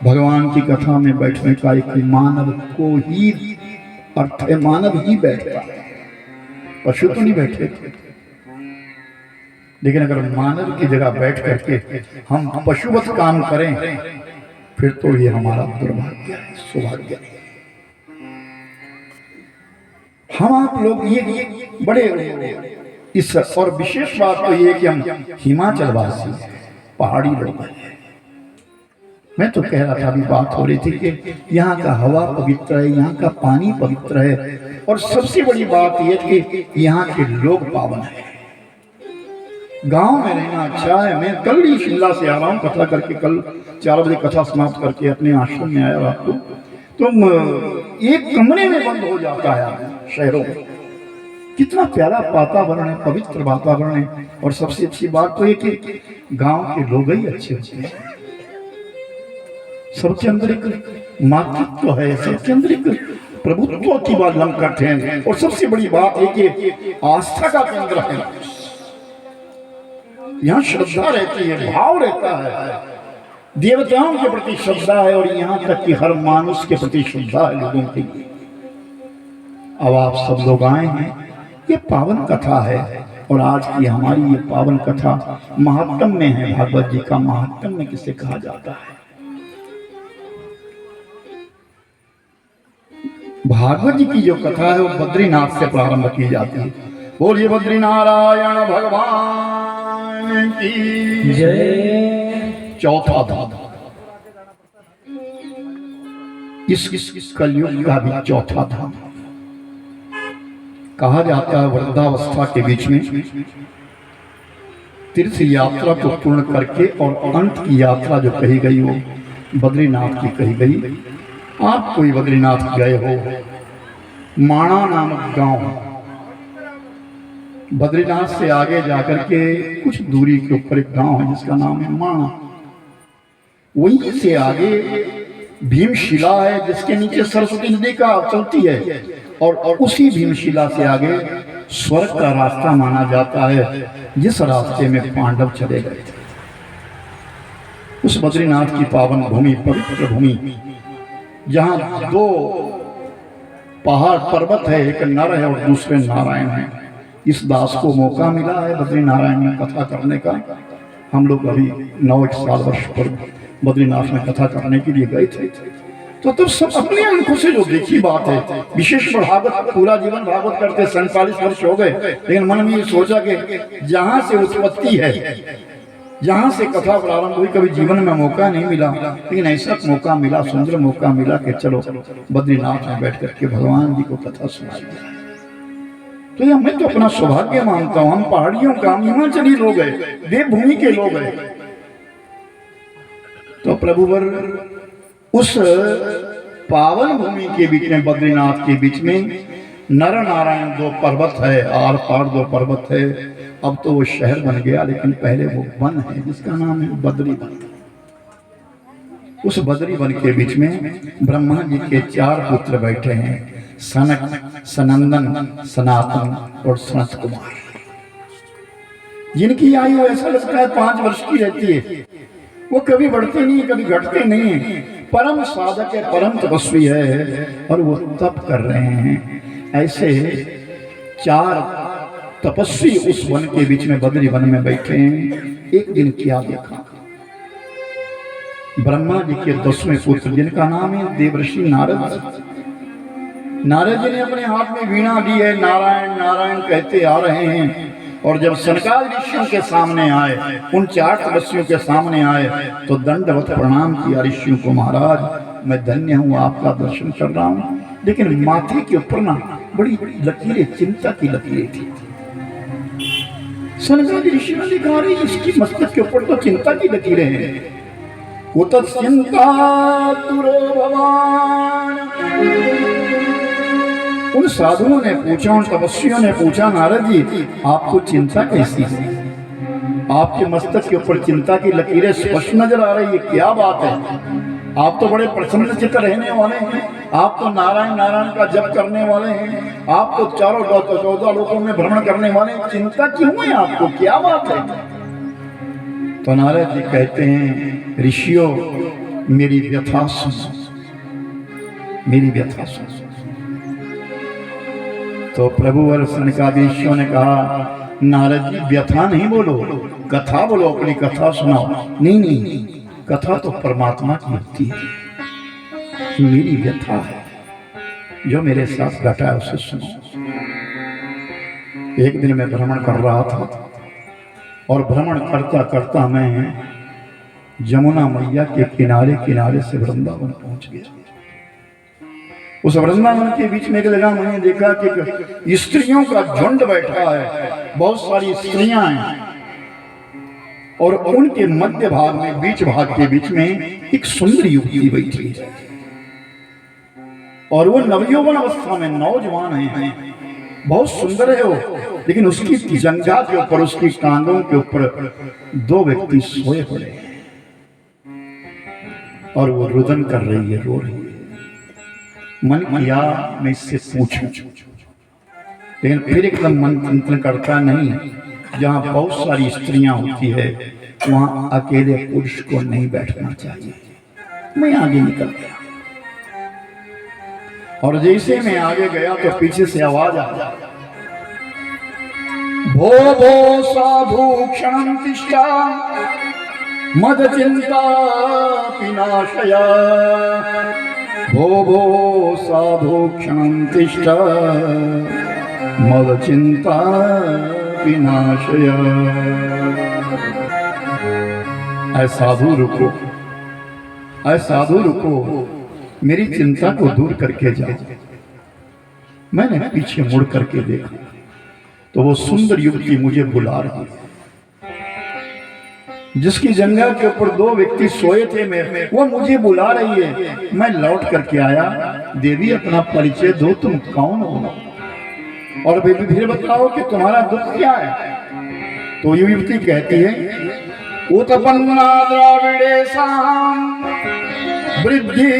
भगवान की कथा में बैठने का एक मानव को ही अर्थ है, मानव ही बैठता है, पशु तो नहीं बैठे। लेकिन अगर मानव की जगह बैठ करके हम पशुवत काम करें फिर तो ये हमारा दुर्भाग्य है, सौभाग्य है। हम आप लोग ये बड़े इस और विशेष बात तो ये कि हम हिमाचल वासी पहाड़ी लोग हैं। मैं तो कह रहा था, अभी बात हो रही थी कि यहाँ का हवा पवित्र है, यहाँ का पानी पवित्र है, और सबसे बड़ी बात यह कि यहाँ के लोग पावन है। गांव में रहना अच्छा है। मैं कल ही शिमला से आ रहा हूँ कथा करके, कल 4 बजे कथा समाप्त करके अपने आश्रम में आया रात को। तुम एक कमरे में बंद हो जाता है शहरों में। कितना प्यारा वातावरण है, पवित्र वातावरण है। और सबसे अच्छी बात तो ये कि गांव के लोग ही अच्छे होते हैं। सबके अंदर एक मातृत्व है, सबके अंदर एक प्रभुत्व की बात हम करते हैं। और सबसे बड़ी बात है कि आस्था का केंद्र है, यहाँ श्रद्धा रहती है, भाव रहता है, देवताओं के प्रति श्रद्धा है, और यहाँ तक कि हर मानुष के प्रति श्रद्धा है लोगों की। अब आप सब लोग आए हैं, ये पावन कथा है, और आज की हमारी ये पावन कथा महात्म में है। भागवत जी का महात्म में किसे कहा जाता है? भागवत जी की जो कथा है वो बद्रीनाथ से प्रारंभ की जाती है। बोलिए बद्रीनारायण भगवान की जय। चौथा धाम, इस कलयुग का भी चौथा धाम कहा जाता है। वृद्धावस्था के बीच में तीर्थ यात्रा को पूर्ण करके और अंत की यात्रा जो कही गई वो बद्रीनाथ की कही गई। आप कोई बद्रीनाथ गए हो? माणा नामक गांव, बद्रीनाथ से आगे जाकर के कुछ दूरी के ऊपर एक गांव है जिसका नाम है माणा। वहीं से आगे भीमशिला है जिसके नीचे सरस्वती नदी का चलती है, और उसी भीमशिला से आगे स्वर्ग का रास्ता माना जाता है, जिस रास्ते में पांडव चले गए थे। उस बद्रीनाथ की पावन भूमि, पवित्र भूमि, जहां 2 पहाड़ पर्वत है, एक नर है और दूसरे नारायण है। इस दास को मौका मिला है बद्रीनारायण में कथा करने का। हम लोग अभी 9 साल वर्ष पर बद्रीनाथ में कथा करने के लिए गए थे। तो तब सब अपनी आंखों से जो देखी बात है, विशेष भागवत पूरा जीवन भागवत करते 47 वर्ष हो गए, लेकिन मन में ये सोचा कि जहां से उत्पत्ति है, जहां से कथा प्रारंभ हुई, कभी जीवन में मौका नहीं मिला, लेकिन ऐसा मौका मिला, सुंदर मौका मिला कि चलो बद्रीनाथ में बैठ करके भगवान जी को कथा सुनाई जाए। तो ये मैं तो अपना सौभाग्य मानता हूं। हम पहाड़ियों का, हिमाचली लोग हैं, देवभूमि के लोग हैं। तो प्रभुवर उस पावन भूमि के बीच में, बद्रीनाथ के बीच में नर नारायण 2 पर्वत है, आर पार 2 पर्वत है। अब तो वो शहर बन गया, लेकिन पहले वो वन है जिसका नाम है बद्री वन। उस बद्री वन के बीच में ब्रह्मा जी के 4 पुत्र बैठे हैं, सनक, सनंदन, सनातन और सनत कुमार, जिनकी आयु ऐसा लगता है 5 वर्ष की रहती है। वो कभी बढ़ते नहीं, कभी घटते नहीं है। परम साधक है, परम तपस्वी है, और वो तप कर रहे हैं। ऐसे 4 तपस्वी उस वन के बीच में, बद्री वन में बैठे हैं। एक दिन क्या देखा? ब्रह्मा जी के 10वें पुत्र, जिनका नाम है देवर्षि नारद। नारद जी ने अपने हाथ में वीणा ली है, नारायण नारायण कहते आ रहे हैं। और जब सनकादि ऋषियों के सामने आए, उन 4 तपस्वियों के सामने आए, तो दंडवत प्रणाम किया ऋषियों को। महाराज मैं धन्य हूँ, आपका दर्शन कर रहा हूँ। लेकिन माथे के ऊपर ना बड़ी लकीरें, चिंता की लकीरें थी। सनकादि ऋषि ने देखा, रही इसकी मस्तक के ऊपर तो चिंता की लकीरें हैं। कुत चिंता तुरो भगवान। उन साधुओं ने पूछा, उन तपस्वियों ने पूछा, नारद जी आपको चिंता कैसी है? आपके मस्तक के ऊपर चिंता की लकीरें स्पष्ट नजर आ रही है, क्या बात है? आप तो बड़े प्रसन्न चित्त रहने वाले हैं, आप तो नारायण नारायण का जप करने वाले हैं, आप तो 14 लोकों में भ्रमण करने वाले हैं, चिंता क्यों है आपको, क्या बात है? तो नारद जी कहते हैं, ऋषियों मेरी व्यथा सुनो, मेरी व्यथा सुनो। तो प्रभु और सनकादिशों ने कहा, नारद जी व्यथा नहीं बोलो, कथा बोलो, अपनी कथा सुनाओ। नहीं नहीं, कथा तो परमात्मा की होती है, मेरी व्यथा है, जो मेरे साथ घटा है उसे सुनो। एक दिन मैं भ्रमण कर रहा था और भ्रमण करता करता मैं जमुना मैया के किनारे किनारे से वृंदावन पहुंच गया। उस वृंदावन के बीच में एक जगह मैंने देखा कि स्त्रियों का झुंड बैठा है, बहुत सारी स्त्रियां हैं और उनके मध्य भाग में, बीच भाग के बीच में एक सुंदर युवती बैठी है और वो नवयौवन अवस्था में नौजवान है, बहुत सुंदर है वो। लेकिन उसकी जंघा के ऊपर, उसकी टांगों के ऊपर दो व्यक्ति सोए पड़े हैं और वो रुदन कर रही है, रो रही है। मन किया मैं इससे पूछूं, लेकिन फिर एकदम मन चिंतन करता नहीं, जहां बहुत सारी स्त्रियां होती है वहां अकेले पुरुष को नहीं बैठना चाहिए। मैं आगे निकल गया और जैसे मैं आगे गया तो पीछे से आवाज आ गई, भो भो साधु क्षणं तिष्ठा मद चिंता विनाशया, भो भो साधु क्षणं तिष्ठा मद चिंता विनाशया। ऐ साधु रुको, ऐ साधु रुको, मेरी चिंता को दूर करके जाओ। मैंने पीछे मुड़ करके देखा तो वो सुंदर युवती मुझे बुला रही है, जिसकी जंघा के ऊपर दो व्यक्ति सोए थे, मैं वो मुझे बुला रही है। मैं लौट करके आया, देवी अपना परिचय दो, तुम कौन हो और फिर बताओ कि तुम्हारा दुख क्या है। तो ये युवती कहती है, उत्पन्ना द्राविड़े साम वृद्धि